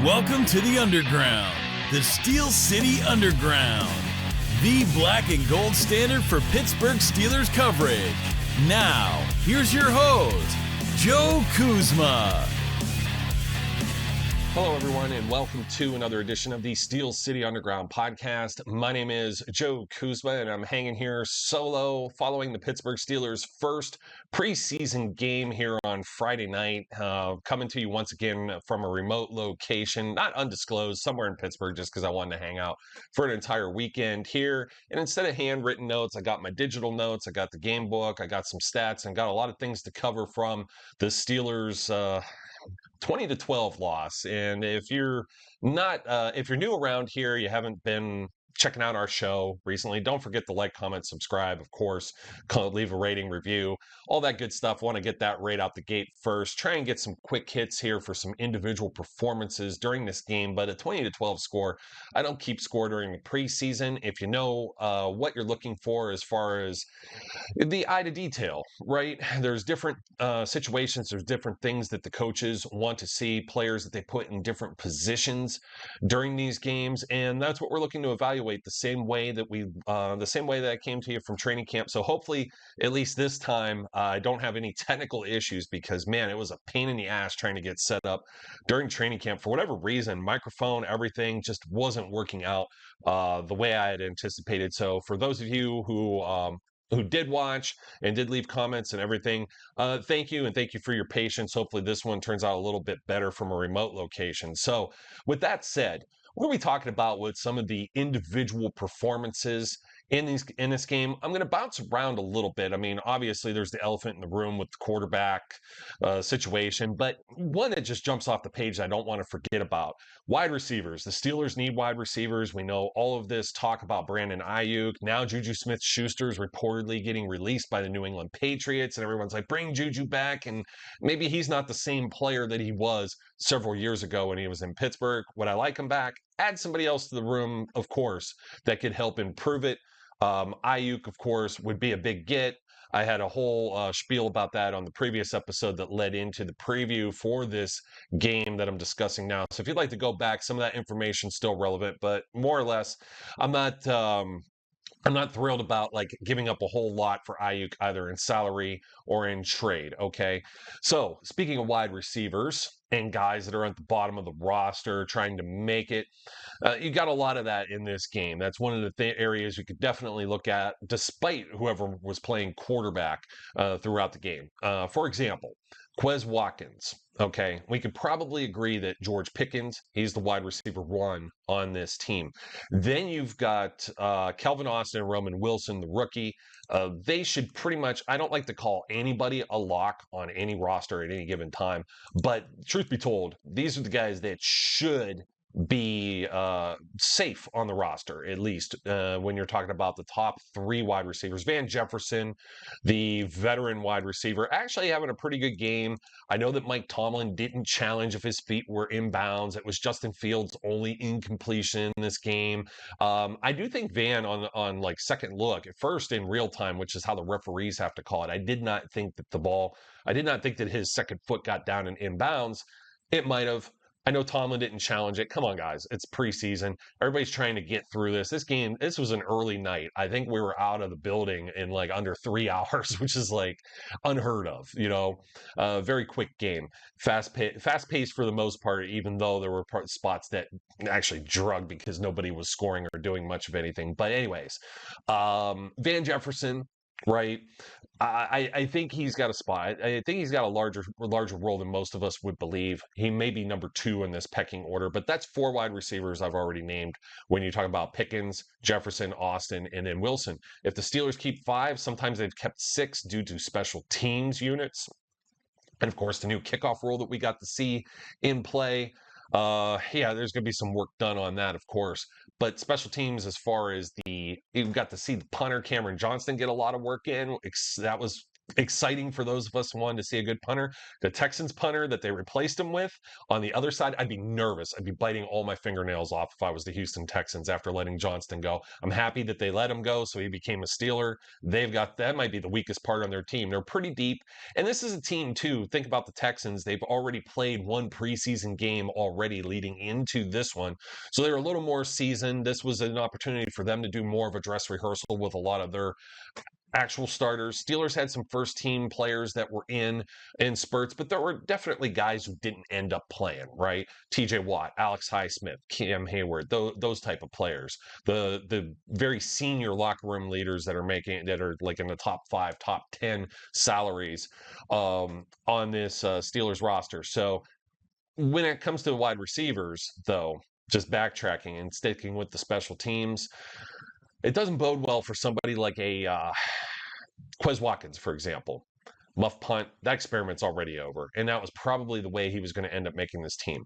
Welcome to the Underground, the Steel City Underground, the black and gold standard for Pittsburgh Steelers coverage. Now, here's your host, Joe Kuzma. Hello, everyone, and welcome to another edition of the Steel City Underground podcast. My name is Joe Kuzma, and I'm hanging here solo following the Pittsburgh Steelers' first preseason game here on Friday night. Coming to you once again from a remote location, not undisclosed, somewhere in Pittsburgh, just because I wanted to hang out for an entire weekend here. And instead of handwritten notes, I got my digital notes, I got the game book, I got some stats, and got a lot of things to cover from the Steelers' 20-12 loss. And if you're new around here, you haven't been checking out our show recently, don't forget to like, comment, subscribe, of course, leave a rating, review, all that good stuff. Want to get that right out the gate first. Try and get some quick hits here for some individual performances during this game. But a 20-12 score, I don't keep score during the preseason. If you know what you're looking for as far as the eye to detail, right? There's different situations, there's different things that the coaches want to see, players that they put in different positions during these games, and that's what we're looking to evaluate the same way that I came to you from training camp. So hopefully, at least this time, I don't have any technical issues, because man, it was a pain in the ass trying to get set up during training camp. For whatever reason, microphone, everything just wasn't working out the way I had anticipated. So for those of you who did watch and did leave comments and everything, thank you, and thank you for your patience. Hopefully this one turns out a little bit better from a remote location. So with that said, what are we talking about with some of the individual performances in this game? I'm going to bounce around a little bit. I mean, obviously there's the elephant in the room with the quarterback situation, but one that just jumps off the page that I don't want to forget about: wide receivers. The Steelers need wide receivers. We know all of this talk about Brandon Ayuk. Now Juju Smith-Schuster is reportedly getting released by the New England Patriots, and everyone's like, bring Juju back. And maybe he's not the same player that he was several years ago when he was in Pittsburgh. Would I like him back? Add somebody else to the room, of course, that could help improve it. Ayuk, of course, would be a big get. I had a whole spiel about that on the previous episode that led into the preview for this game that I'm discussing now. So if you'd like to go back, some of that information is still relevant, but more or less, I'm not thrilled about like giving up a whole lot for Ayuk, either in salary or in trade. Okay. So speaking of wide receivers and guys that are at the bottom of the roster trying to make it, you got a lot of that in this game. That's one of the areas you could definitely look at, despite whoever was playing quarterback throughout the game. For example, Quez Watkins. Okay, we could probably agree that George Pickens, he's the wide receiver one on this team. Then you've got Calvin Austin and Roman Wilson, the rookie. They should pretty much, I don't like to call anybody a lock on any roster at any given time, but truth be told, these are the guys that should be safe on the roster, at least when you're talking about the top three wide receivers. Van Jefferson, the veteran wide receiver, actually having a pretty good game. I know that Mike Tomlin didn't challenge if his feet were inbounds. It was Justin Fields' only incompletion in this game. I do think Van on like second look, at first in real time, which is how the referees have to call it, I did not think that his second foot got down in inbounds. It might have. I know Tomlin didn't challenge it. Come on, guys. It's preseason. Everybody's trying to get through this. This was an early night. I think we were out of the building in like under 3 hours, which is like unheard of, very quick game. Fast paced for the most part, even though there were spots that actually drug because nobody was scoring or doing much of anything. But anyways, Van Jefferson, right? I think he's got a spot. I think he's got a larger role than most of us would believe. He may be number 2 in this pecking order, but that's 4 wide receivers I've already named when you talk about Pickens, Jefferson, Austin, and then Wilson. If the Steelers keep 5, sometimes they've kept 6 due to special teams units. And of course, the new kickoff rule that we got to see in play. There's going to be some work done on that, of course. But special teams, as far as you've got to see the punter, Cameron Johnston, get a lot of work in. That was exciting for those of us who wanted to see a good punter. The Texans punter that they replaced him with, on the other side, I'd be nervous. I'd be biting all my fingernails off if I was the Houston Texans after letting Johnston go. I'm happy that they let him go, so he became a Steeler. That might be the weakest part on their team. They're pretty deep. And this is a team, too. Think about the Texans. They've already played one preseason game already leading into this one. So they're a little more seasoned. This was an opportunity for them to do more of a dress rehearsal with a lot of their actual starters. Steelers had some first team players that were in spurts, but there were definitely guys who didn't end up playing, right? TJ Watt, Alex Highsmith, Cam Hayward, those type of players. The very senior locker room leaders that are like in the top 5, top 10 salaries on this Steelers roster. So when it comes to the wide receivers, though, just backtracking and sticking with the special teams, it doesn't bode well for somebody like a Quez Watkins, for example. Muff punt, that experiment's already over. And that was probably the way he was going to end up making this team.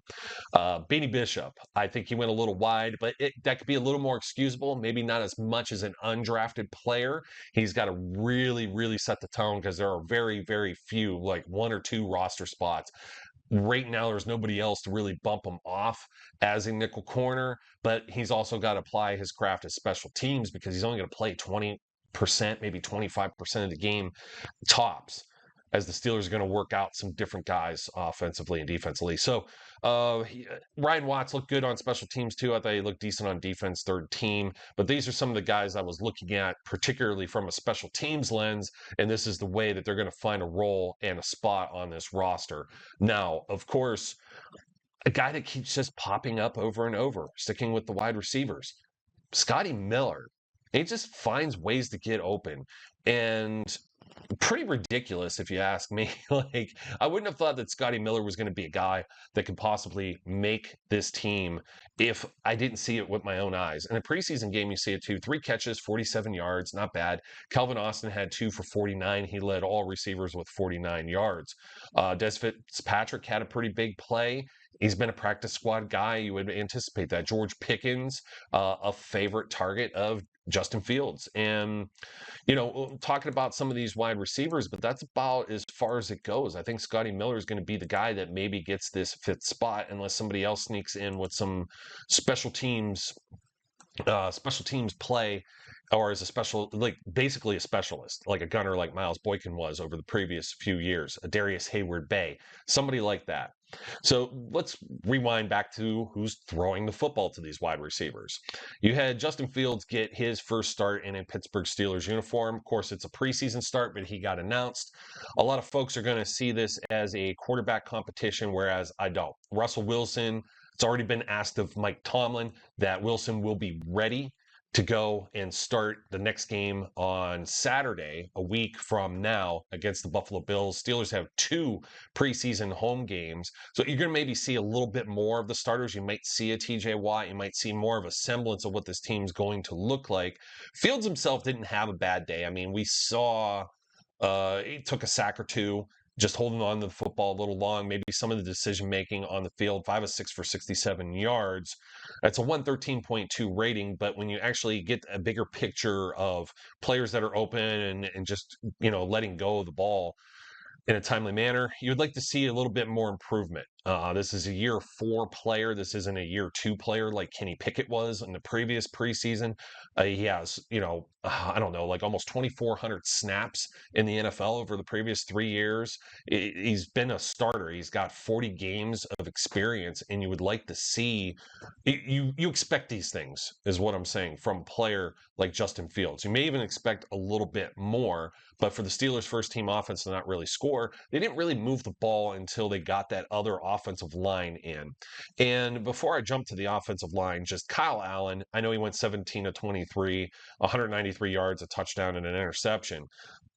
Beanie Bishop, I think he went a little wide, but that could be a little more excusable. Maybe not as much as an undrafted player. He's got to really, really set the tone because there are very, very few, like 1 or 2 roster spots. Right now, there's nobody else to really bump him off as a nickel corner, but he's also got to apply his craft as special teams because he's only going to play 20%, maybe 25% of the game tops, as the Steelers are going to work out some different guys offensively and defensively. So Ryan Watts looked good on special teams too. I thought he looked decent on defense, third team. But these are some of the guys I was looking at, particularly from a special teams lens. And this is the way that they're going to find a role and a spot on this roster. Now, of course, a guy that keeps just popping up over and over, sticking with the wide receivers, Scotty Miller. He just finds ways to get open. And pretty ridiculous if you ask me. Like, I wouldn't have thought that Scotty Miller was going to be a guy that could possibly make this team if I didn't see it with my own eyes. In a preseason game, you see it too. 3 catches, 47 yards, not bad. Calvin Austin had 2 for 49. He led all receivers with 49 yards. Des Fitzpatrick had a pretty big play. He's been a practice squad guy. You would anticipate that. George Pickens, a favorite target of Justin Fields. And, talking about some of these wide receivers, but that's about as far as it goes. I think Scotty Miller is going to be the guy that maybe gets this 5th spot unless somebody else sneaks in with some special teams play, or as basically a specialist, like a gunner like Miles Boykin was over the previous few years, a Darius Hayward-Bay, somebody like that. So let's rewind back to who's throwing the football to these wide receivers. You had Justin Fields get his first start in a Pittsburgh Steelers uniform. Of course, it's a preseason start, but he got announced. A lot of folks are going to see this as a quarterback competition, whereas I don't. Russell Wilson, it's already been asked of Mike Tomlin that Wilson will be ready to go and start the next game on Saturday, a week from now, against the Buffalo Bills. Steelers have 2 preseason home games. So you're going to maybe see a little bit more of the starters. You might see a TJ Watt. You might see more of a semblance of what this team's going to look like. Fields himself didn't have a bad day. I mean, we saw he took a sack or 2, just holding on to the football a little long, maybe some of the decision making on the field, 5 of 6 for 67 yards. That's a 113.2 rating, but when you actually get a bigger picture of players that are open and just, letting go of the ball in a timely manner, you would like to see a little bit more improvement. This is a year 4 player. This isn't a year 2 player like Kenny Pickett was in the previous preseason. He has, I don't know, like almost 2,400 snaps in the NFL over the previous 3 years. He's been a starter. He's got 40 games of experience, and you would like to see, you expect these things, is what I'm saying, from a player like Justin Fields. You may even expect a little bit more, but for the Steelers' first team offense to not really score, they didn't really move the ball until they got that other offensive line in. And before I jump to the offensive line, just Kyle Allen, I know he went 17 of 23, 193 yards, a touchdown, and an interception.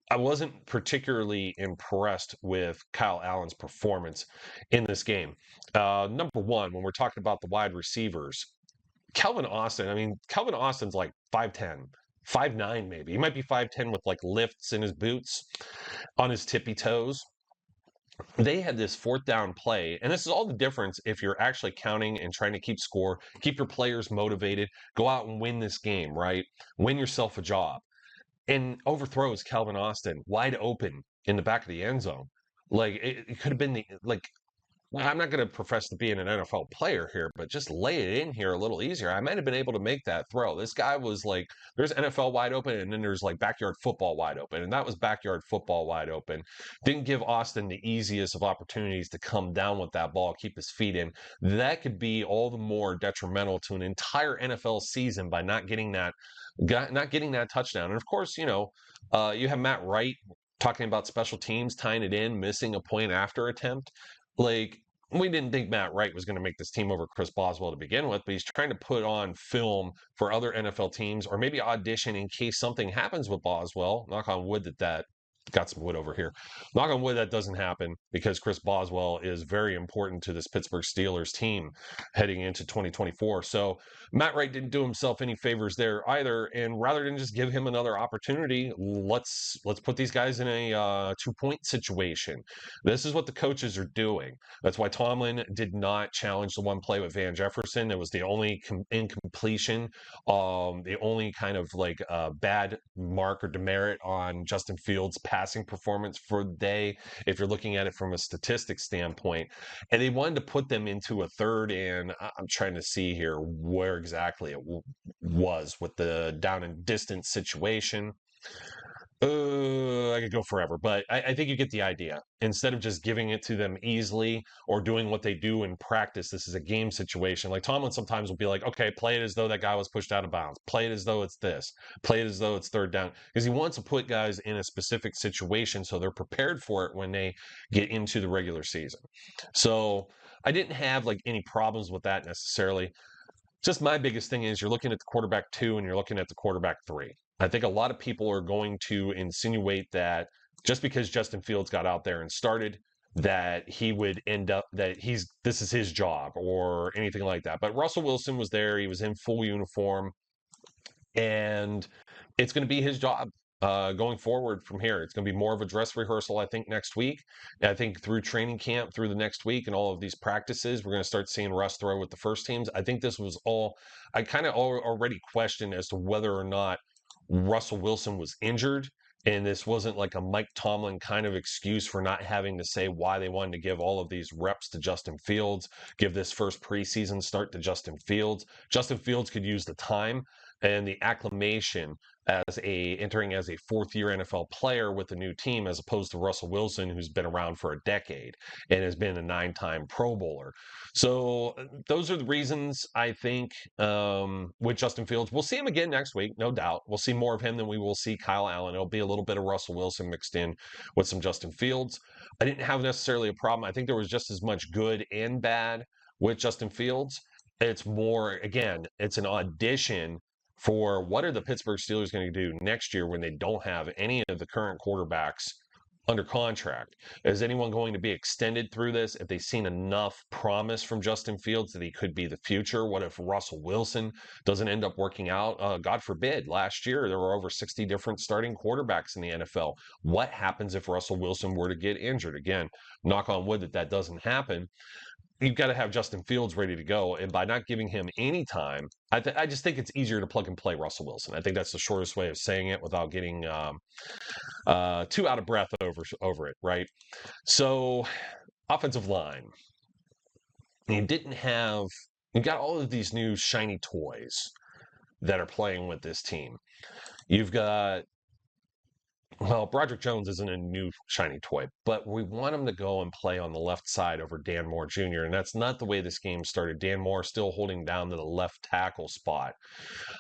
I wasn't particularly impressed with Kyle Allen's performance in this game. Number one, when we're talking about the wide receivers, Calvin Austin's like 5'10", 5'9" maybe. He might be 5'10" with like lifts in his boots, on his tippy toes. They had this 4th down play, and this is all the difference if you're actually counting and trying to keep score, keep your players motivated, go out and win this game, right? Win yourself a job. And overthrows Calvin Austin wide open in the back of the end zone. Like it could have been I'm not going to profess to being an NFL player here, but just lay it in here a little easier. I might have been able to make that throw. This guy was like, there's NFL wide open, and then there's like backyard football wide open. And that was backyard football wide open. Didn't give Austin the easiest of opportunities to come down with that ball, keep his feet in. That could be all the more detrimental to an entire NFL season by not getting that touchdown. And of course, you have Matt Wright talking about special teams, tying it in, missing a point after attempt. Like, we didn't think Matt Wright was going to make this team over Chris Boswell to begin with, but he's trying to put on film for other NFL teams or maybe audition in case something happens with Boswell. Knock on wood that got some wood over here. Knock on wood that doesn't happen because Chris Boswell is very important to this Pittsburgh Steelers team heading into 2024. So Matt Wright didn't do himself any favors there either. And rather than just give him another opportunity, let's put these guys in a 2-point situation. This is what the coaches are doing. That's why Tomlin did not challenge the one play with Van Jefferson. It was the only incompletion, the only kind of like bad mark or demerit on Justin Fields' passing performance for the day, if you're looking at it from a statistics standpoint. And they wanted to put them into a third, and I'm trying to see here where exactly it was with the down and distance situation. I could go forever, but I think you get the idea. Instead of just giving it to them easily or doing what they do in practice, this is a game situation. Like Tomlin sometimes will be like, okay, play it as though that guy was pushed out of bounds. Play it as though it's this. Play it as though it's third down. Because he wants to put guys in a specific situation so they're prepared for it when they get into the regular season. So I didn't have like any problems with that necessarily. Just my biggest thing is you're looking at the quarterback 2 and you're looking at the quarterback 3. I think a lot of people are going to insinuate that just because Justin Fields got out there and started, that he would end up that this is his job or anything like that. But Russell Wilson was there. He was in full uniform, and it's going to be his job going forward from here. It's going to be more of a dress rehearsal, I think, next week. And I think through training camp, through the next week, and all of these practices, we're going to start seeing Russ throw with the first teams. I think this was all, I kind of already questioned as to whether or not Russell Wilson was injured. And this wasn't like a Mike Tomlin kind of excuse for not having to say why they wanted to give all of these reps to Justin Fields, give this first preseason start to Justin Fields. Justin Fields could use the time and the acclimation as entering as a fourth-year NFL player with a new team, as opposed to Russell Wilson, who's been around for a decade and has been a 9-time Pro Bowler. So those are the reasons, I think, with Justin Fields. We'll see him again next week, no doubt. We'll see more of him than we will see Kyle Allen. It'll be a little bit of Russell Wilson mixed in with some Justin Fields. I didn't have necessarily a problem. I think there was just as much good and bad with Justin Fields. It's more, again, it's an audition for what are the Pittsburgh Steelers going to do next year when they don't have any of the current quarterbacks under contract? Is anyone going to be extended through this? If they've seen enough promise from Justin Fields that he could be the future? What if Russell Wilson doesn't end up working out? God forbid. Last year, there were over 60 different starting quarterbacks in the NFL. What happens if Russell Wilson were to get injured? Again, knock on wood that doesn't happen. You've got to have Justin Fields ready to go. And by not giving him any time, I just think it's easier to plug and play Russell Wilson. I think that's the shortest way of saying it without getting too out of breath over it, right? So, offensive line. You got all of these new shiny toys that are playing with this team. You've got, well, Broderick Jones isn't a new shiny toy, but we want him to go and play on the left side over Dan Moore Jr., and that's not the way this game started. Dan Moore still holding down to the left tackle spot.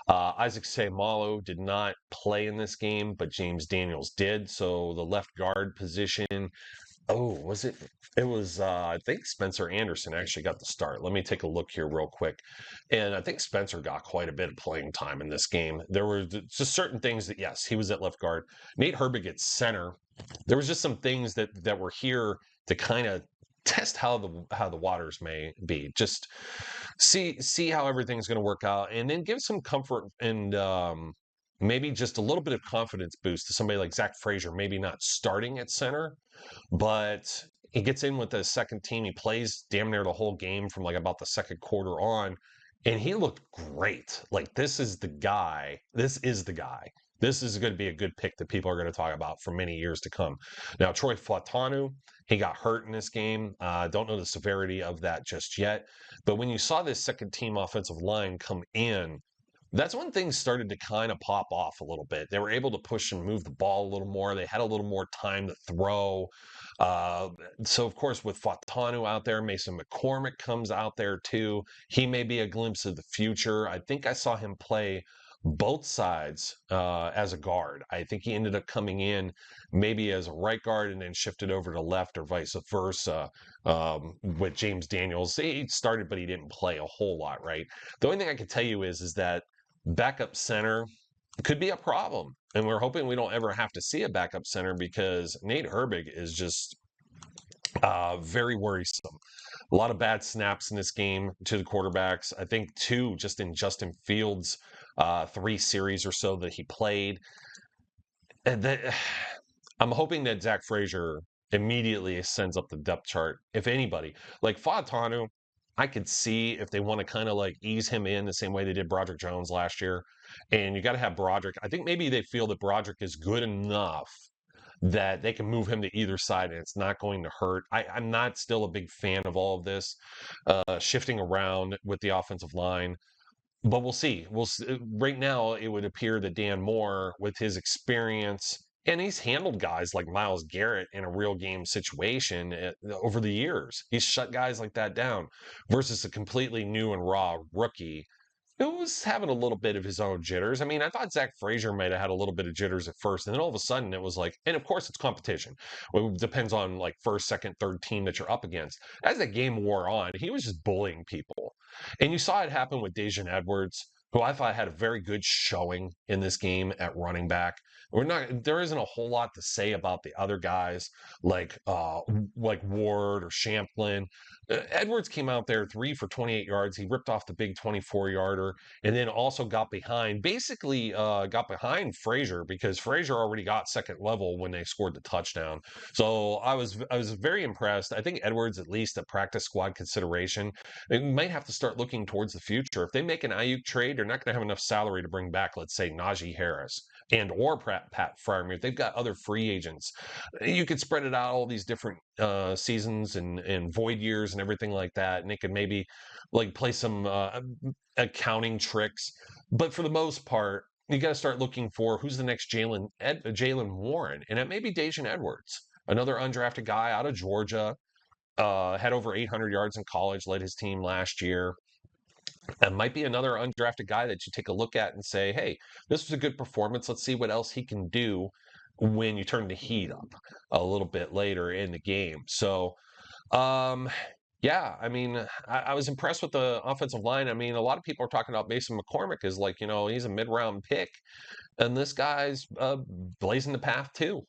Isaac Seumalo did not play in this game, but James Daniels did, so the left guard position, was it? It was, I think Spencer Anderson actually got the start. Let me take a look here real quick. And I think Spencer got quite a bit of playing time in this game. There were just certain things that, yes, he was at left guard. Nate Herbig at center. There was just some things that were here to kind of test how the waters may be. Just see how everything's going to work out, and then give some comfort and maybe just a little bit of confidence boost to somebody like Zach Frazier, maybe not starting at center, but he gets in with the second team. He plays damn near the whole game from like about the second quarter on, and he looked great. Like, this is the guy. This is the guy this is going to be a good pick that people are going to talk about for many years to come. Now, Troy Fautanu, he got hurt in this game. Don't know the severity of that just yet. But when you saw this second team offensive line come in, that's when things started to kind of pop off a little bit. They were able to push and move the ball a little more. They had a little more time to throw. Uh, so, of course, with Fautanu out there, Mason McCormick comes out there too. He may be a glimpse of the future. I think I saw him play both sides as a guard. I think he ended up coming in maybe as a right guard and then shifted over to left or vice versa with James Daniels. He started, but he didn't play a whole lot, right? The only thing I can tell you is that backup center could be a problem. And we're hoping we don't ever have to see a backup center because Nate Herbig is just very worrisome. A lot of bad snaps in this game to the quarterbacks. I think 2 just in Justin Fields' 3 series or so that he played. And I'm hoping that Zach Frazier immediately sends up the depth chart, if anybody. Like Fautanu, I could see if they want to kind of like ease him in the same way they did Broderick Jones last year. And you got to have Broderick. I think maybe they feel that Broderick is good enough that they can move him to either side and it's not going to hurt. I'm not still a big fan of all of this shifting around with the offensive line. But we'll see. Right now, it would appear that Dan Moore, with his experience, and he's handled guys like Myles Garrett in a real game situation over the years. He's shut guys like that down versus a completely new and raw rookie who was having a little bit of his own jitters. I mean, I thought Zach Frazier might have had a little bit of jitters at first, and then all of a sudden it was like, and of course it's competition. It depends on like first, second, third team that you're up against. As the game wore on, he was just bullying people. And you saw it happen with Daijun Edwards, who I thought had a very good showing in this game at running back. There isn't a whole lot to say about the other guys like Ward or Champlin. Edwards came out there 3 for 28 yards. He ripped off the big 24-yarder and then also got behind Frazier because Frazier already got second level when they scored the touchdown. So I was very impressed. I think Edwards, at least a practice squad consideration. They might have to start looking towards the future. If they make an Ayuk trade, they're not going to have enough salary to bring back, let's say, Najee Harris and or Pat Freiermuth. They've got other free agents. You could spread it out all these different seasons and void years and everything like that, and they could maybe like play some accounting tricks. But for the most part, you got to start looking for who's the next Jalen Warren, and it may be Daijun Edwards, another undrafted guy out of Georgia. Had over 800 yards in college, led his team last year. And might be another undrafted guy that you take a look at and say, hey, this was a good performance. Let's see what else he can do when you turn the heat up a little bit later in the game. So, yeah, I mean, I was impressed with the offensive line. I mean, a lot of people are talking about Mason McCormick as like, he's a mid-round pick. And this guy's blazing the path too.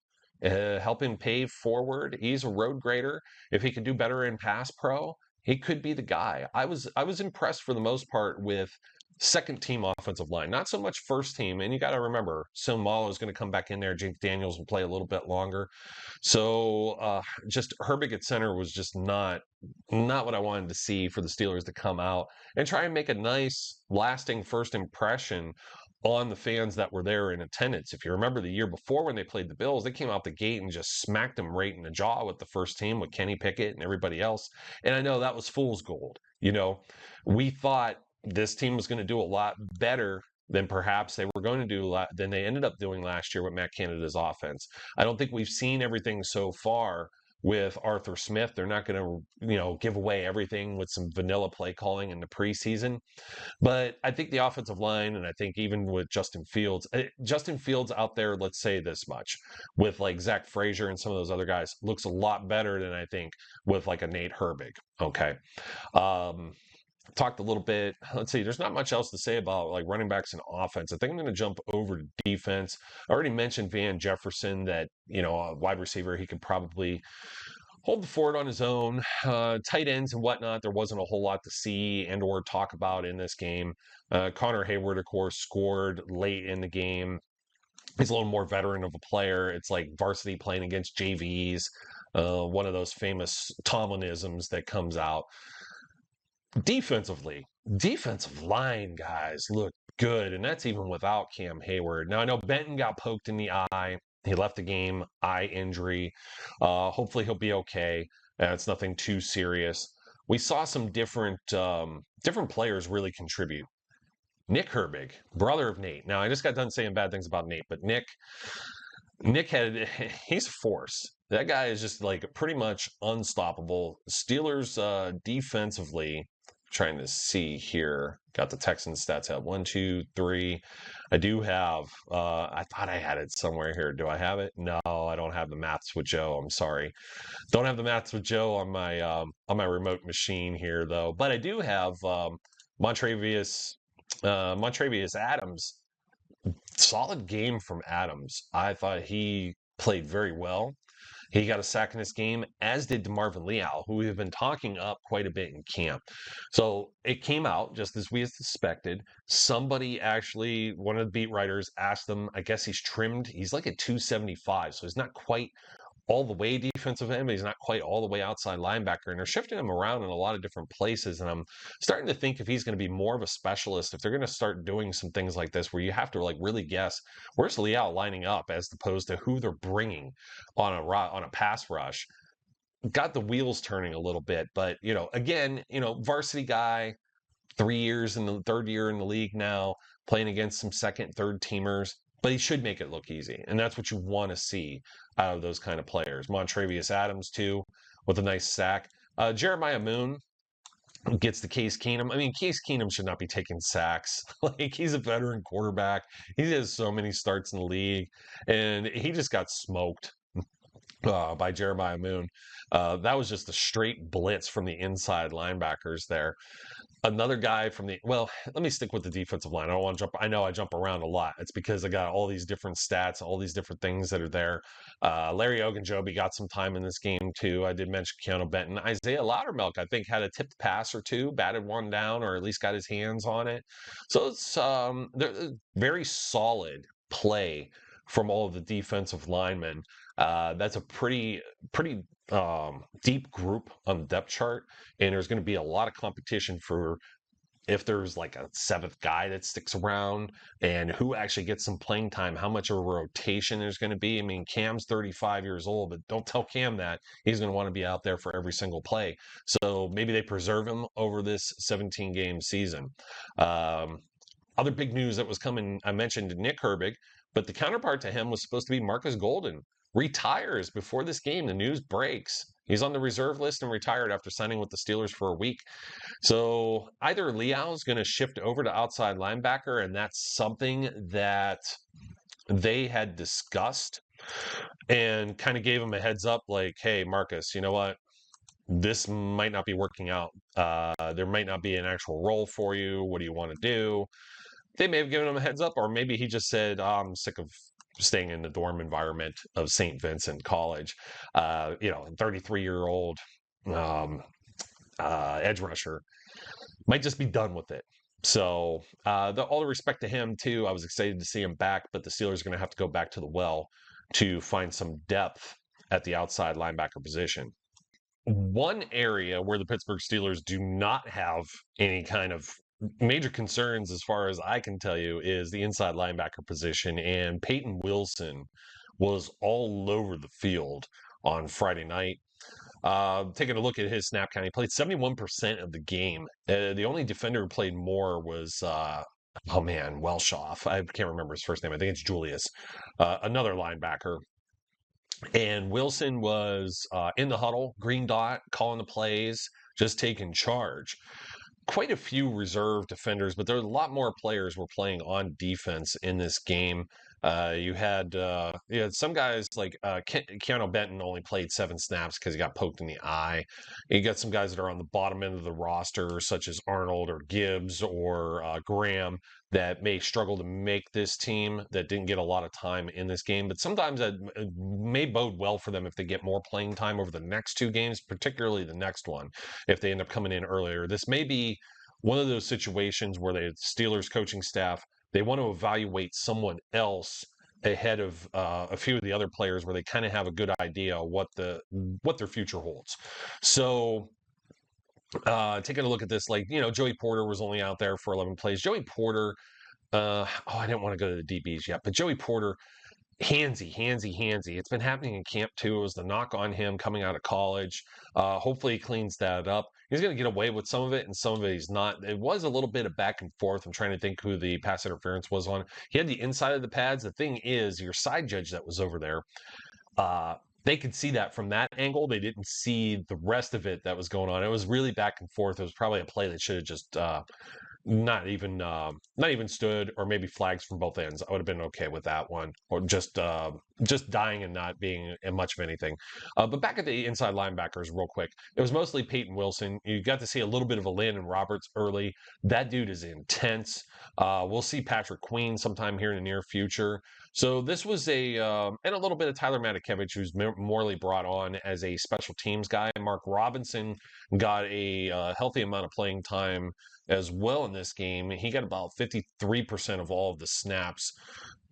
Helping pave forward. He's a road grader. If he could do better in pass pro, he could be the guy. I was impressed for the most part with second team offensive line, not so much first team. And you got to remember, Malo is going to come back in there. James Daniels will play a little bit longer. So just Herbig at center was just not what I wanted to see for the Steelers to come out and try and make a nice, lasting first impression on the fans that were there in attendance. If you remember the year before when they played the Bills, they came out the gate and just smacked them right in the jaw with the first team, with Kenny Pickett and everybody else. And I know that was fool's gold. We thought this team was going to do a lot better than perhaps they were going to do than they ended up doing last year with Matt Canada's offense. I don't think we've seen everything so far with Arthur Smith. They're not going to, give away everything with some vanilla play calling in the preseason. But I think the offensive line, and I think even with Justin Fields out there, let's say this much, with like Zach Frazier and some of those other guys, looks a lot better than I think with like a Nate Herbig. Okay. Talked a little bit. Let's see. There's not much else to say about like running backs and offense. I think I'm going to jump over to defense. I already mentioned Van Jefferson, that a wide receiver. He could probably hold the fort on his own. Tight ends and whatnot, there wasn't a whole lot to see and or talk about in this game. Connor Hayward, of course, scored late in the game. He's a little more veteran of a player. It's like varsity playing against JVs. One of those famous Tomlinisms that comes out. Defensive line, guys, look good, and that's even without Cam Hayward. Now, I know Benton got poked in the eye. He left the game, eye injury. Hopefully he'll be okay. It's nothing too serious. We saw some different players really contribute. Nick Herbig, brother of Nate. Now, I just got done saying bad things about Nate, but Nick he's a force. That guy is just like pretty much unstoppable. Steelers defensively, trying to see here. Got the Texans stats out. 1, 2, 3. I do have I thought I had it somewhere here. Do I have it? No, I don't have the maths with Joe. I'm sorry. Don't have the maths with Joe on my remote machine here though. But I do have Montrevious Adams. Solid game from Adams. I thought he played very well. He got a sack in this game, as did DeMarvin Leal, who we have been talking up quite a bit in camp. So it came out just as we had suspected. Somebody actually, one of the beat writers asked him, I guess he's trimmed. He's like at 275, so he's not quite all the way defensive end, but he's not quite all the way outside linebacker. And they're shifting him around in a lot of different places. And I'm starting to think if he's going to be more of a specialist, if they're going to start doing some things like this where you have to like really guess where's Leal lining up as opposed to who they're bringing on a pass rush. Got the wheels turning a little bit, but again, varsity guy, 3 years in the third year in the league now, playing against some second, third teamers, but he should make it look easy. And that's what you want to see out of those kind of players. Montrevious Adams, too, with a nice sack. Jeremiah Moon gets the Case Keenum. I mean, Case Keenum should not be taking sacks. Like, he's a veteran quarterback. He has so many starts in the league, and he just got smoked by Jeremiah Moon. That was just a straight blitz from the inside linebackers there. Another guy from let me stick with the defensive line. I don't want to jump. I know I jump around a lot. It's because I got all these different stats, all these different things that are there. Larry Ogunjobi got some time in this game too. I did mention Keanu Benton. Isaiah Loudermilk, I think, had a tipped pass or two, batted one down, or at least got his hands on it. So it's very solid play from all of the defensive linemen. That's a pretty deep group on the depth chart, and there's going to be a lot of competition for if there's like a seventh guy that sticks around and who actually gets some playing time, how much of a rotation there's going to be. I mean, Cam's 35 years old, but don't tell Cam that. He's going to want to be out there for every single play. So maybe they preserve him over this 17-game season. Other big news that was coming, I mentioned Nick Herbig, but the counterpart to him was supposed to be Marcus Golden. Retires before this game. The news breaks. He's on the reserve list and retired after signing with the Steelers for a week. So either Leal's going to shift over to outside linebacker, and that's something that they had discussed and kind of gave him a heads up like, hey, Marcus, you know what? This might not be working out. There might not be an actual role for you. What do you want to do? They may have given him a heads up, or maybe he just said, I'm sick of staying in the dorm environment of St. Vincent College. 33-year-old edge rusher might just be done with it. So all the respect to him, too. I was excited to see him back, but the Steelers are going to have to go back to the well to find some depth at the outside linebacker position. One area where the Pittsburgh Steelers do not have any kind of major concerns, as far as I can tell you, is the inside linebacker position. And Peyton Wilson was all over the field on Friday night. Taking a look at his snap count, he played 71% of the game. The only defender who played more was, Welshoff. I can't remember his first name. I think it's Julius, another linebacker. And Wilson was in the huddle, green dot, calling the plays, just taking charge. Quite a few reserve defenders, but there were a lot more players were playing on defense in this game. You had some guys like Keanu Benton only played 7 snaps because he got poked in the eye. You got some guys that are on the bottom end of the roster, such as Arnold or Gibbs or Graham, that may struggle to make this team, that didn't get a lot of time in this game. But sometimes that may bode well for them if they get more playing time over the next 2 games, particularly the next one, if they end up coming in earlier. This may be one of those situations where the Steelers coaching staff, they want to evaluate someone else ahead of a few of the other players where they kind of have a good idea what their future holds. So taking a look at this, Joey Porter was only out there for 11 plays. Joey Porter, I didn't want to go to the DBs yet, but Joey Porter, handsy. It's been happening in camp too. It was the knock on him coming out of college. Hopefully he cleans that up. He's going to get away with some of it, and some of it he's not. It was a little bit of back and forth. I'm trying to think who the pass interference was on. He had the inside of the pads. The thing is, your side judge that was over there, they could see that from that angle. They didn't see the rest of it that was going on. It was really back and forth. It was probably a play that should have just not even stood, or maybe flags from both ends. I would have been okay with that one, or just dying and not being much of anything. But back at the inside linebackers real quick, it was mostly Peyton Wilson. You got to see a little bit of a Landon Roberts early. That dude is intense. We'll see Patrick Queen sometime here in the near future. So this was and a little bit of Tyler Matakevich, who's morely brought on as a special teams guy. Mark Robinson got a healthy amount of playing time as well in this game. He got about 53% of all of the snaps.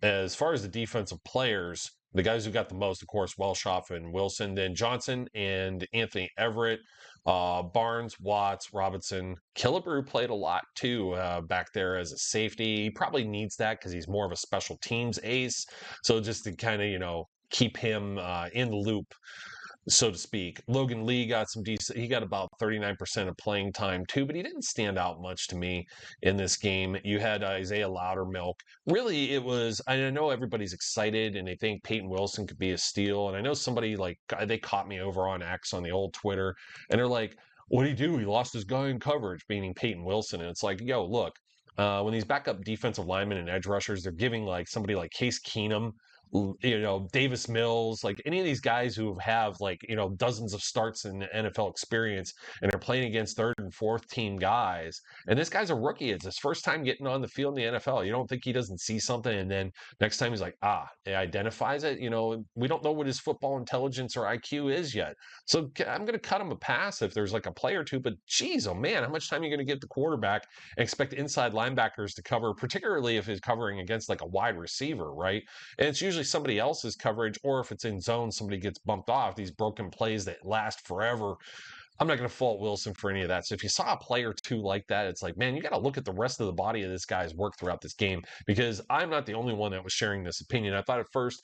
As far as the defensive players, the guys who got the most, of course, Welshoff and Wilson, then Johnson and Anthony Everett, Barnes, Watts, Robinson. Killebrew played a lot too back there as a safety. He probably needs that because he's more of a special teams ace. So just to kind of, keep him in the loop, so to speak. Logan Lee got some decent, he got about 39% of playing time too, but he didn't stand out much to me in this game. You had Isaiah Loudermilk. Really, it was, I know everybody's excited and they think Peyton Wilson could be a steal. And I know somebody they caught me over on X on the old Twitter, and they're like, what'd he do? He lost his guy in coverage, meaning Peyton Wilson. And it's like, yo, look, when these backup defensive linemen and edge rushers, they're giving somebody like Case Keenum, Davis Mills, like any of these guys who have dozens of starts in NFL experience and are playing against third and fourth team guys. And this guy's a rookie. It's his first time getting on the field in the NFL. You don't think he doesn't see something, and then next time he's like, he identifies it. We don't know what his football intelligence or IQ is yet. So I'm going to cut him a pass if there's like a play or two, but geez, oh man, how much time are you going to give the quarterback and expect inside linebackers to cover, particularly if he's covering against like a wide receiver, right? And it's usually somebody else's coverage, or if it's in zone, somebody gets bumped off. These broken plays that last forever. I'm not going to fault Wilson for any of that. So if you saw a play or two like that, it's like, man, you got to look at the rest of the body of this guy's work throughout this game, because I'm not the only one that was sharing this opinion. I thought at first,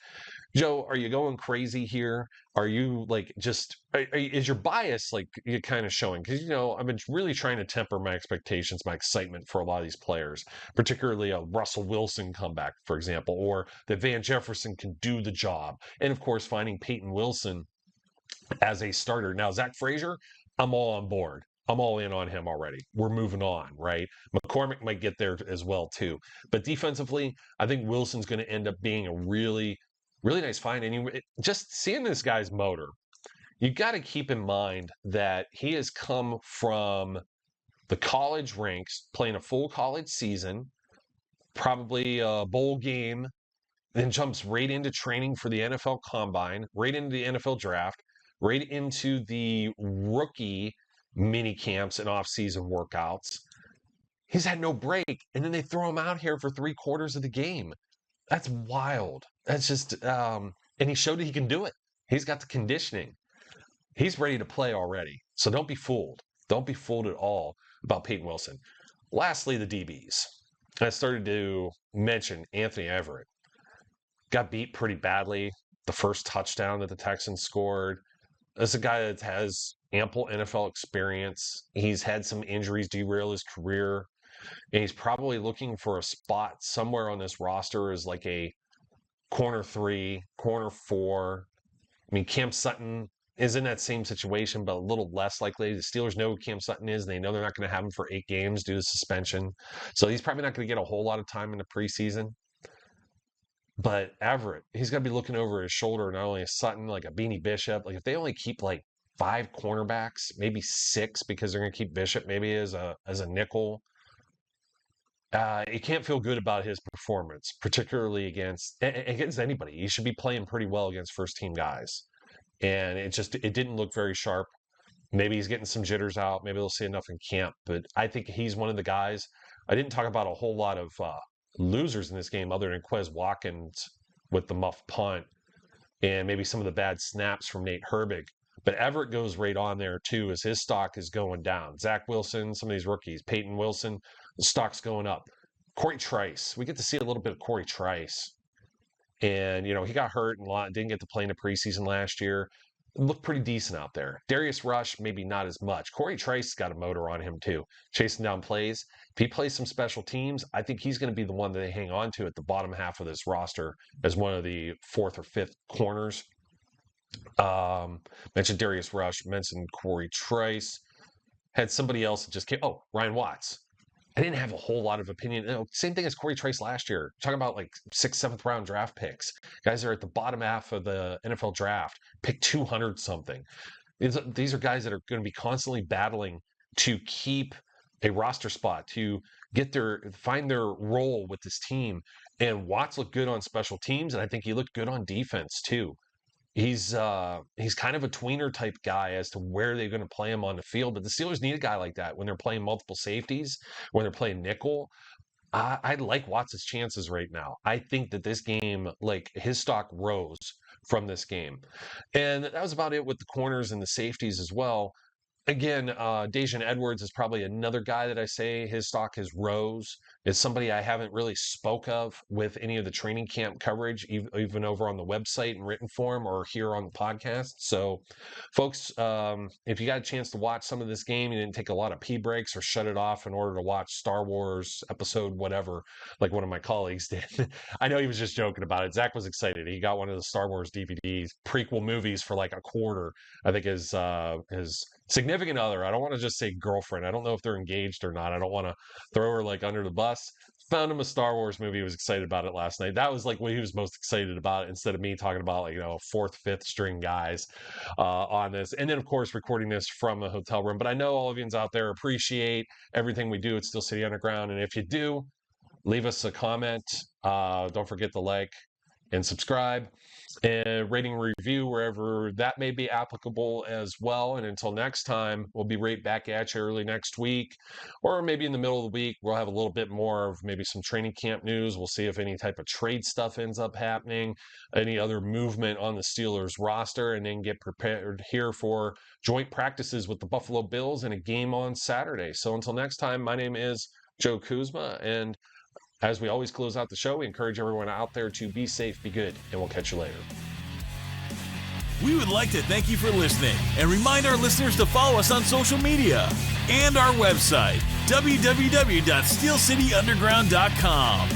Joe, are you going crazy here? Are you is your bias you kind of showing? Because, I've been really trying to temper my expectations, my excitement for a lot of these players, particularly a Russell Wilson comeback, for example, or that Van Jefferson can do the job. And of course, finding Peyton Wilson as a starter. Now, Zach Frazier, I'm all on board. I'm all in on him already. We're moving on, right? McCormick might get there as well, too. But defensively, I think Wilson's going to end up being a really, really nice find. And just seeing this guy's motor, you got to keep in mind that he has come from the college ranks, playing a full college season, probably a bowl game, then jumps right into training for the NFL Combine, right into the NFL Draft, right into the rookie mini camps and off-season workouts. He's had no break, and then they throw him out here for 3/4 of the game. That's wild. That's just, and he showed that he can do it. He's got the conditioning. He's ready to play already. So don't be fooled. Don't be fooled at all about Peyton Wilson. Lastly, the DBs. I started to mention Anthony Everett. Got beat pretty badly. The first touchdown that the Texans scored. This is a guy that has ample NFL experience. He's had some injuries derail his career, and he's probably looking for a spot somewhere on this roster as like a corner 3, corner 4. I mean, Cam Sutton is in that same situation, but a little less likely. The Steelers know who Cam Sutton is, and they know they're not going to have him for 8 games due to suspension. So he's probably not going to get a whole lot of time in the preseason. But Everett, he's going to be looking over his shoulder, not only a Sutton, like a Beanie Bishop. Like if they only keep 5 cornerbacks, maybe 6, because they're going to keep Bishop maybe as a nickel. He can't feel good about his performance, particularly against anybody. He should be playing pretty well against first-team guys. And it didn't look very sharp. Maybe he's getting some jitters out. Maybe they'll see enough in camp. But I think he's one of the guys. I didn't talk about a whole lot of losers in this game other than Quez Watkins with the muff punt and maybe some of the bad snaps from Nate Herbig. But Everett goes right on there too as his stock is going down. Zach Wilson, some of these rookies, Peyton Wilson, the stock's going up. Corey Trice. We get to see a little bit of Corey Trice. And, he got hurt and didn't get to play in the preseason last year. Looked pretty decent out there. Darius Rush, maybe not as much. Corey Trice's got a motor on him, too, chasing down plays. If he plays some special teams, I think he's going to be the one that they hang on to at the bottom half of this roster as one of the fourth or fifth corners. Mentioned Darius Rush, mentioned Corey Trice. Had somebody else that just came. Oh, Ryan Watts. I didn't have a whole lot of opinion. Same thing as Corey Trice last year. Talking about like 6th, 7th round draft picks. Guys are at the bottom half of the NFL draft, pick 200 something. These are guys that are going to be constantly battling to keep a roster spot, to find their role with this team. And Watts looked good on special teams, and I think he looked good on defense too. He's kind of a tweener type guy as to where they're going to play him on the field. But the Steelers need a guy like that when they're playing multiple safeties, when they're playing nickel. I like Watts' chances right now. I think that this game, like his stock rose from this game. And that was about it with the corners and the safeties as well. Again, Daijun Edwards is probably another guy that I say his stock has rose. It's somebody I haven't really spoke of with any of the training camp coverage, even over on the website in written form or here on the podcast. So, folks, if you got a chance to watch some of this game, you didn't take a lot of pee breaks or shut it off in order to watch Star Wars episode whatever, like one of my colleagues did. I know he was just joking about it. Zach was excited. He got one of the Star Wars DVDs, prequel movies for like a quarter. I think his significant other, I don't want to just say girlfriend, I don't know if they're engaged or not, I don't want to throw her like under the bus, found him a Star Wars movie, he was excited about it last night. That was like what he was most excited about, instead of me talking about like 4th, 5th string guys on this. And then of course recording this from a hotel room. But I know all of you out there appreciate everything we do at Steel City Underground, and if you do, leave us a comment. Don't forget to like and subscribe and rating review wherever that may be applicable as well. And until next time, we'll be right back at you early next week, or maybe in the middle of the week. We'll have a little bit more of maybe some training camp news. We'll see if any type of trade stuff ends up happening, any other movement on the Steelers roster, and then get prepared here for joint practices with the Buffalo Bills and a game on Saturday. So until next time, my name is Joe Kuzma, and as we always close out the show, we encourage everyone out there to be safe, be good, and we'll catch you later. We would like to thank you for listening and remind our listeners to follow us on social media and our website, www.steelcityunderground.com.